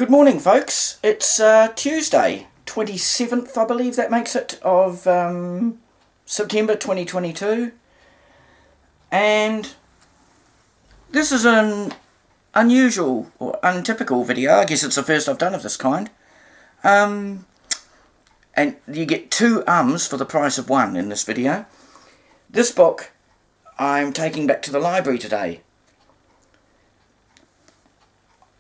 Good morning, folks. It's Tuesday, 27th, I believe that makes it, of September 2022. And this is an unusual or untypical video. I guess it's the first I've done of this kind. And you get two ums for the price of one in this video. This book I'm taking back to the library today.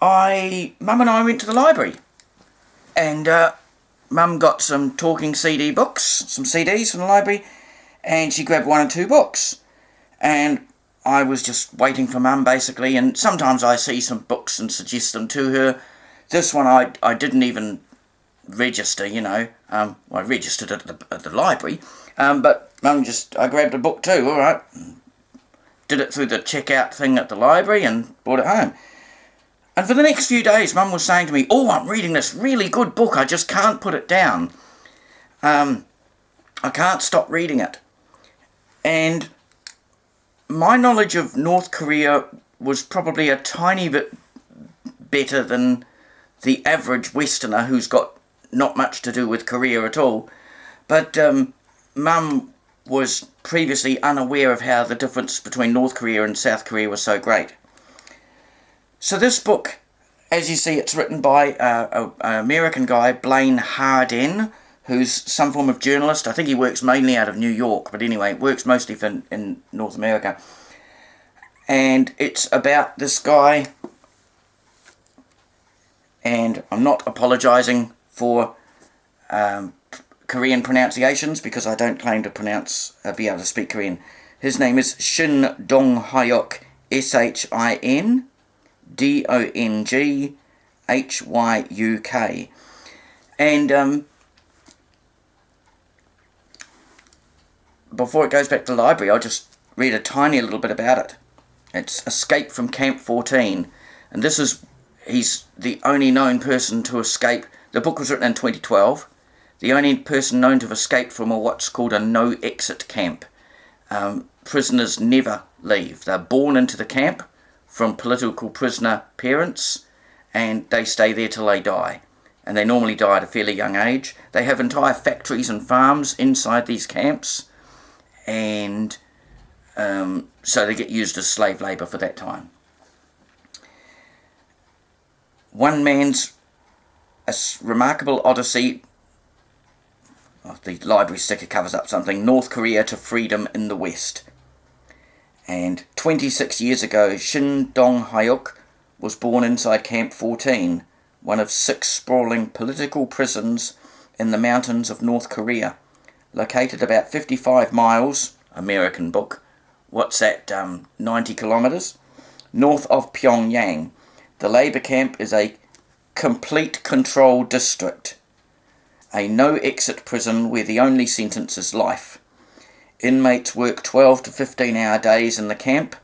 Mum and I went to the library, and Mum got some talking CD books, some CDs from the library, and she grabbed one or two books. And I was just waiting for Mum, basically, and sometimes I see some books and suggest them to her. This one I didn't even register, I registered it at the library, but Mum I grabbed a book too, alright. Did it through the checkout thing at the library and brought it home. And for the next few days, Mum was saying to me, "Oh, I'm reading this really good book, I just can't put it down. I can't stop reading it." And my knowledge of North Korea was probably a tiny bit better than the average Westerner who's got not much to do with Korea at all. But Mum was previously unaware of how the difference between North Korea and South Korea was so great. So this book, as you see, it's written by an American guy, Blaine Harden, who's some form of journalist. I think he works mainly out of New York, but anyway, works mostly in North America. And it's about this guy, and I'm not apologising for Korean pronunciations, because I don't claim to be able to speak Korean. His name is Shin Dong-hyuk, Shin-Dong-hyuk. And before it goes back to the library, I'll just read a tiny little bit about it. It's Escape from Camp 14, and he's the only known person to escape. The book was written in 2012. The only person known to have escaped from what's called a no-exit camp. Prisoners never leave. They're born into the camp from political prisoner parents, and they stay there till they die. And they normally die at a fairly young age. They have entire factories and farms inside these camps, and so they get used as slave labour for that time. One man's remarkable odyssey. The library sticker covers up something. North Korea to freedom in the West. And 26 years ago, Shin Dong-hyuk was born inside Camp 14, one of 6 sprawling political prisons in the mountains of North Korea, located about 55 miles, American book, what's that, 90 kilometres, north of Pyongyang. The labour camp is a complete control district, a no-exit prison where the only sentence is life. Inmates work 12 to 15-hour days in the camp,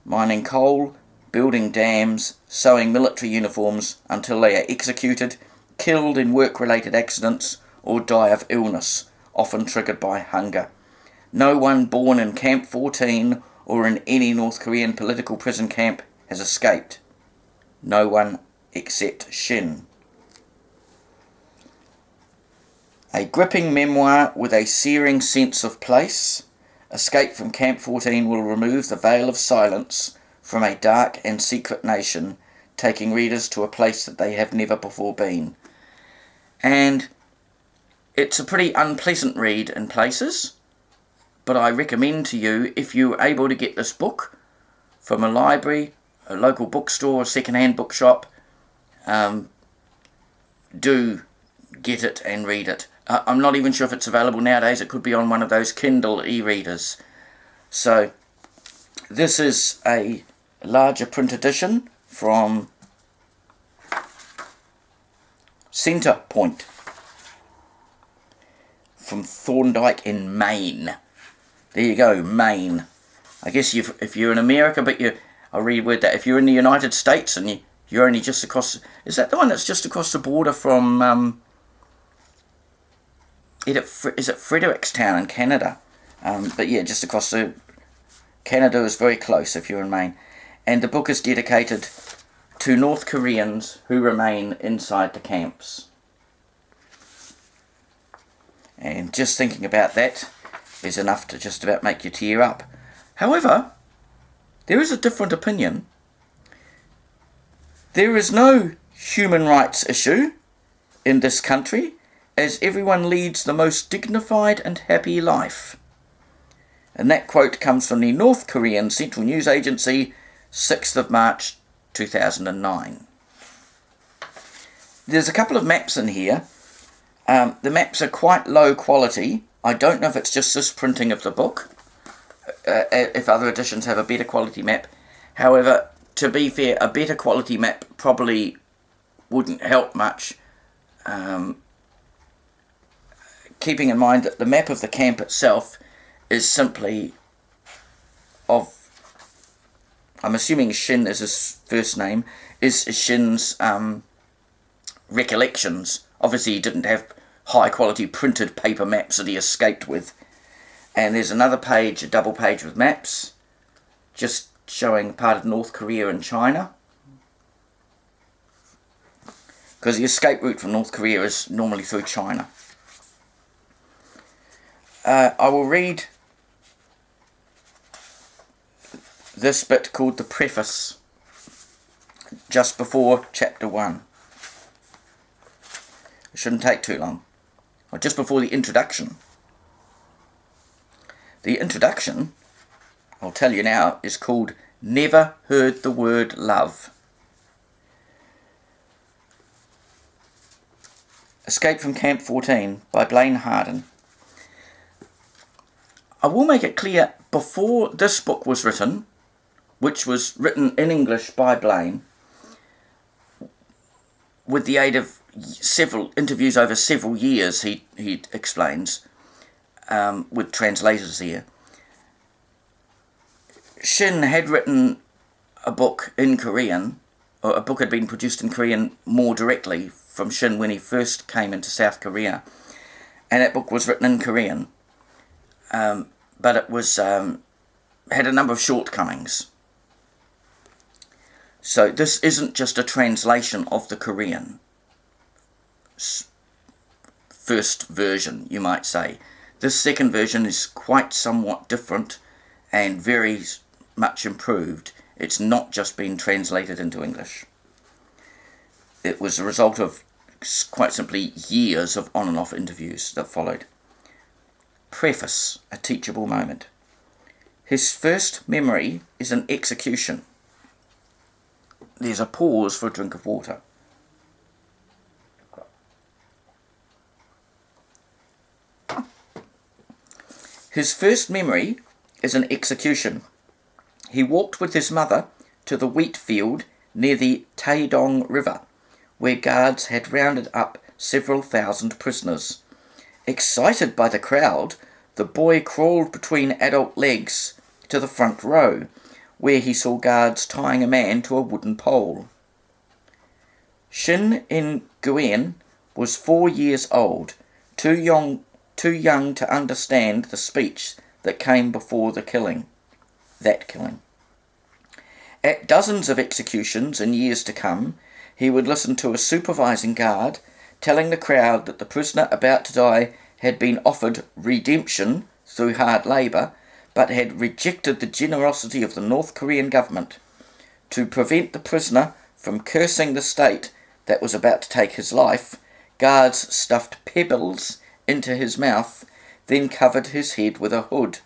mining coal, building dams, sewing military uniforms until they are executed, killed in work-related accidents, or die of illness, often triggered by hunger. No one born in Camp 14 or in any North Korean political prison camp has escaped. No one except Shin. A gripping memoir with a searing sense of place, Escape from Camp 14 will remove the veil of silence from a dark and secret nation, taking readers to a place that they have never before been. And it's a pretty unpleasant read in places, but I recommend to you, if you're able to get this book from a library, a local bookstore, a second-hand bookshop, do get it and read it. I'm not even sure if it's available nowadays. It could be on one of those Kindle e-readers. So, this is a larger print edition from Centre Point, from Thorndike in Maine. There you go, Maine. I guess if you're in America, but I'll reword that. If you're in the United States and you're only just across... Is that the one that's just across the border from... Is it Frederickstown in Canada? But yeah, just across Canada is very close if you're in Maine. And the book is dedicated to North Koreans who remain inside the camps. And just thinking about that is enough to just about make you tear up. However, there is a different opinion. There is no human rights issue in this country, as everyone leads the most dignified and happy life. And that quote comes from the North Korean Central News Agency, 6th of March 2009. There's a couple of maps in here. The maps are quite low quality. I don't know if it's just this printing of the book, if other editions have a better quality map. However, to be fair, a better quality map probably wouldn't help much, keeping in mind that the map of the camp itself is simply of, I'm assuming Shin is his first name, is Shin's recollections. Obviously he didn't have high quality printed paper maps that he escaped with. And there's another page, a double page with maps, just showing part of North Korea and China. Because the escape route from North Korea is normally through China. I will read this bit called the preface, just before chapter 1. It shouldn't take too long. Or just before the introduction. The introduction, I'll tell you now, is called Never Heard the Word Love. Escape from Camp 14 by Blaine Harden. I will make it clear, before this book was written, which was written in English by Blaine, with the aid of several interviews over several years, he explains, with translators here. Shin had written a book in Korean, or a book had been produced in Korean more directly from Shin when he first came into South Korea, and that book was written in Korean, but it was had a number of shortcomings. So this isn't just a translation of the Korean first version, you might say. This second version is quite somewhat different and very much improved. It's not just been translated into English. It was a result of, quite simply, years of on and off interviews that followed. Preface, a teachable moment. His first memory is an execution. There's a pause for a drink of water. His first memory is an execution. He walked with his mother to the wheat field near the Taedong River, where guards had rounded up several thousand prisoners. Excited by the crowd, the boy crawled between adult legs to the front row, where he saw guards tying a man to a wooden pole. Shin Nguyen was 4 years old, too young to understand the speech that came before that killing. At dozens of executions in years to come, he would listen to a supervising guard telling the crowd that the prisoner about to die had been offered redemption through hard labour, but had rejected the generosity of the North Korean government. To prevent the prisoner from cursing the state that was about to take his life, guards stuffed pebbles into his mouth, then covered his head with a hood.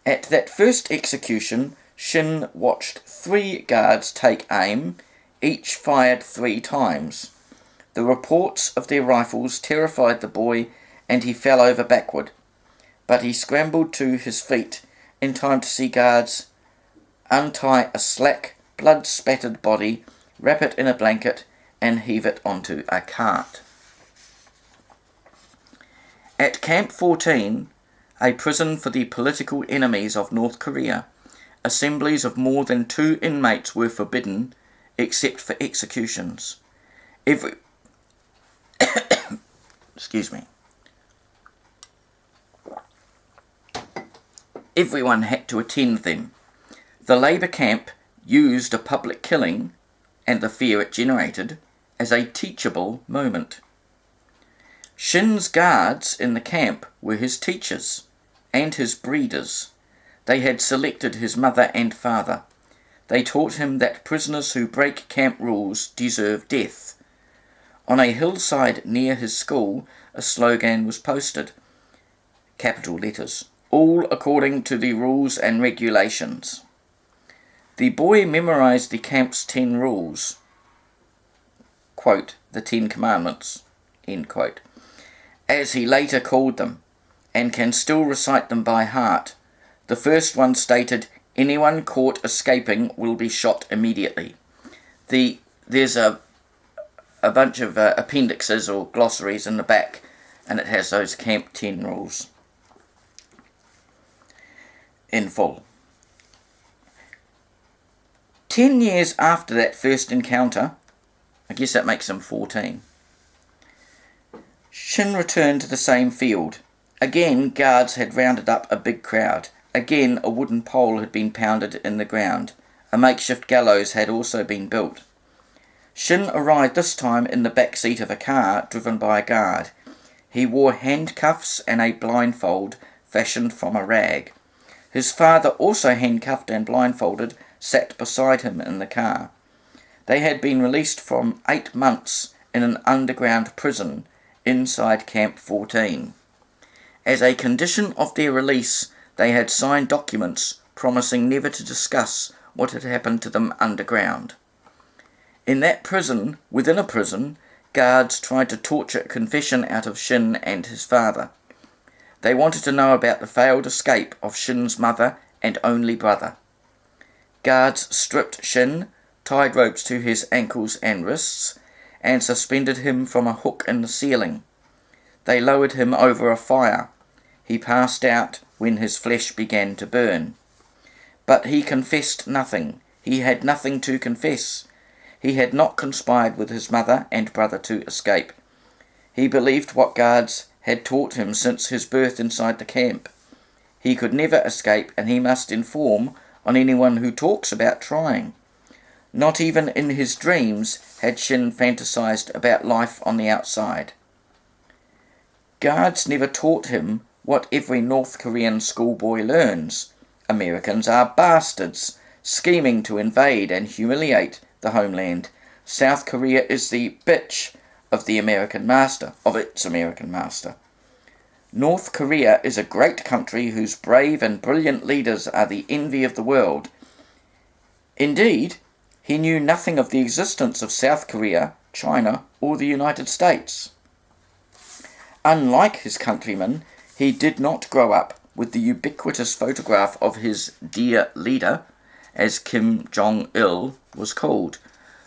At that first execution, Shin watched 3 guards take aim, each fired 3 times. The reports of their rifles terrified the boy, and he fell over backward. But he scrambled to his feet in time to see guards untie a slack, blood-spattered body, wrap it in a blanket, and heave it onto a cart. At Camp 14, a prison for the political enemies of North Korea, assemblies of more than 2 inmates were forbidden, except for executions. Everyone had to attend them. The labour camp used a public killing and the fear it generated as a teachable moment. Shin's guards in the camp were his teachers and his breeders. They had selected his mother and father. They taught him that prisoners who break camp rules deserve death. On a hillside near his school, a slogan was posted, capital letters, all according to the rules and regulations. The boy memorized the camp's 10 rules, quote, the 10 commandments, end quote, as he later called them, and can still recite them by heart. The first one stated, anyone caught escaping will be shot immediately. There's a bunch of appendixes or glossaries in the back, and it has those Camp 10 rules in full. 10 years after that first encounter, I guess that makes him 14, Shin returned to the same field. Again, guards had rounded up a big crowd. Again, a wooden pole had been pounded in the ground. A makeshift gallows had also been built. Shin arrived this time in the back seat of a car driven by a guard. He wore handcuffs and a blindfold fashioned from a rag. His father, also handcuffed and blindfolded, sat beside him in the car. They had been released from 8 months in an underground prison inside Camp 14. As a condition of their release, they had signed documents promising never to discuss what had happened to them underground. In that prison, within a prison, guards tried to torture confession out of Shin and his father. They wanted to know about the failed escape of Shin's mother and only brother. Guards stripped Shin, tied ropes to his ankles and wrists, and suspended him from a hook in the ceiling. They lowered him over a fire. He passed out when his flesh began to burn. But he confessed nothing. He had nothing to confess. He had not conspired with his mother and brother to escape. He believed what guards had taught him since his birth inside the camp. He could never escape, and he must inform on anyone who talks about trying. Not even in his dreams had Shin fantasized about life on the outside. Guards never taught him what every North Korean schoolboy learns. Americans are bastards, scheming to invade and humiliate the homeland. South Korea is the bitch of the American master, of its American master. North Korea is a great country whose brave and brilliant leaders are the envy of the world. Indeed, he knew nothing of the existence of South Korea, China, or the United States. Unlike his countrymen, he did not grow up with the ubiquitous photograph of his dear leader, as Kim Jong-il was called,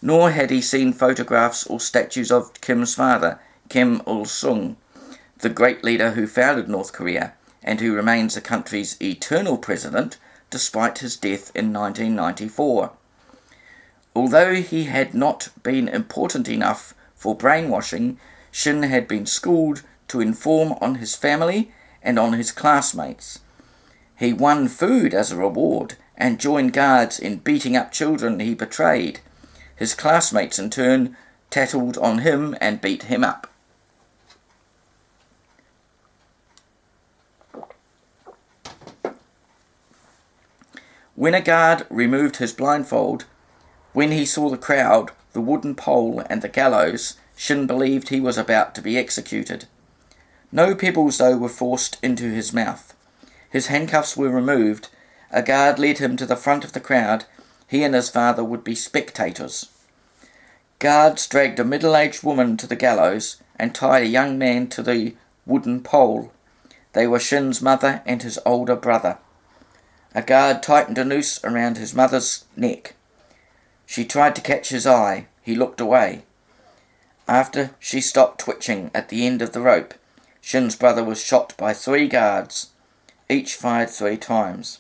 nor had he seen photographs or statues of Kim's father, Kim Il-sung, the great leader who founded North Korea and who remains the country's eternal president despite his death in 1994. Although he had not been important enough for brainwashing, Shin had been schooled to inform on his family and on his classmates. He won food as a reward and joined guards in beating up children he betrayed. His classmates in turn tattled on him and beat him up. When a guard removed his blindfold, when he saw the crowd, the wooden pole and the gallows, Shin believed he was about to be executed. No pebbles, though, were forced into his mouth. His handcuffs were removed. A guard led him to the front of the crowd. He and his father would be spectators. Guards dragged a middle-aged woman to the gallows and tied a young man to the wooden pole. They were Shin's mother and his older brother. A guard tightened a noose around his mother's neck. She tried to catch his eye. He looked away. After she stopped twitching at the end of the rope, Shin's brother was shot by 3 guards. Each fired 3 times.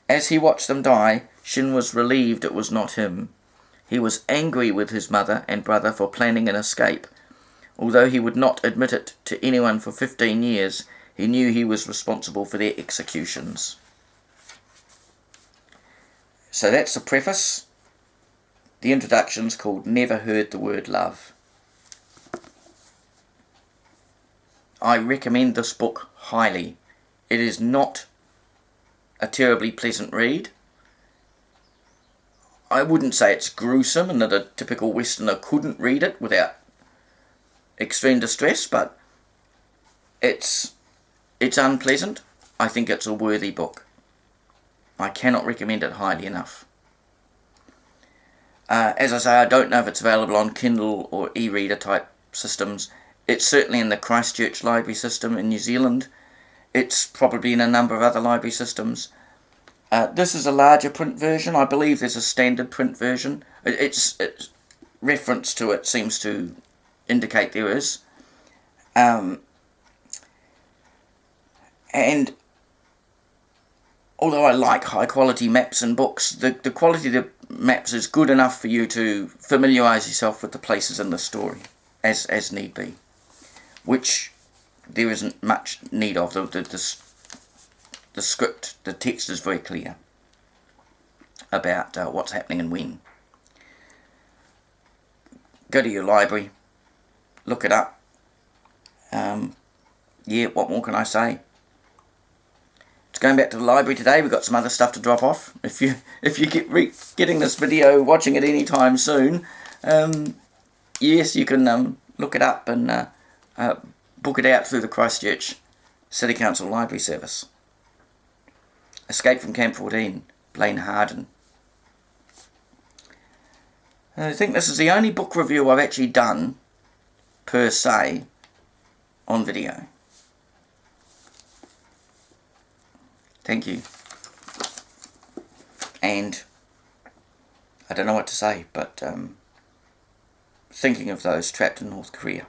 As he watched them die, Shin was relieved it was not him. He was angry with his mother and brother for planning an escape. Although he would not admit it to anyone for 15 years, he knew he was responsible for their executions. So that's the preface. The introduction's called Never Heard the Word Love. I recommend this book highly. It is not a terribly pleasant read. I wouldn't say it's gruesome and that a typical Westerner couldn't read it without extreme distress, but it's unpleasant. I think it's a worthy book. I cannot recommend it highly enough. As I say, I don't know if it's available on Kindle or e-reader type systems. It's certainly in the Christchurch library system in New Zealand. It's probably in a number of other library systems. This is a larger print version. I believe there's a standard print version. It's reference to it seems to indicate there is. And although I like high quality maps and books, the quality of the maps is good enough for you to familiarise yourself with the places in the story as need be, which there isn't much need of. The script, the text is very clear about what's happening and when. Go to your library, look it up. Yeah, what more can I say? It's going back to the library today. We've got some other stuff to drop off. If you getting this video, watching it anytime soon, yes, you can look it up and book it out through the Christchurch City Council Library Service. Escape from Camp 14, Blaine Harden. I think this is the only book review I've actually done, per se, on video. Thank you. And I don't know what to say, but thinking of those trapped in North Korea.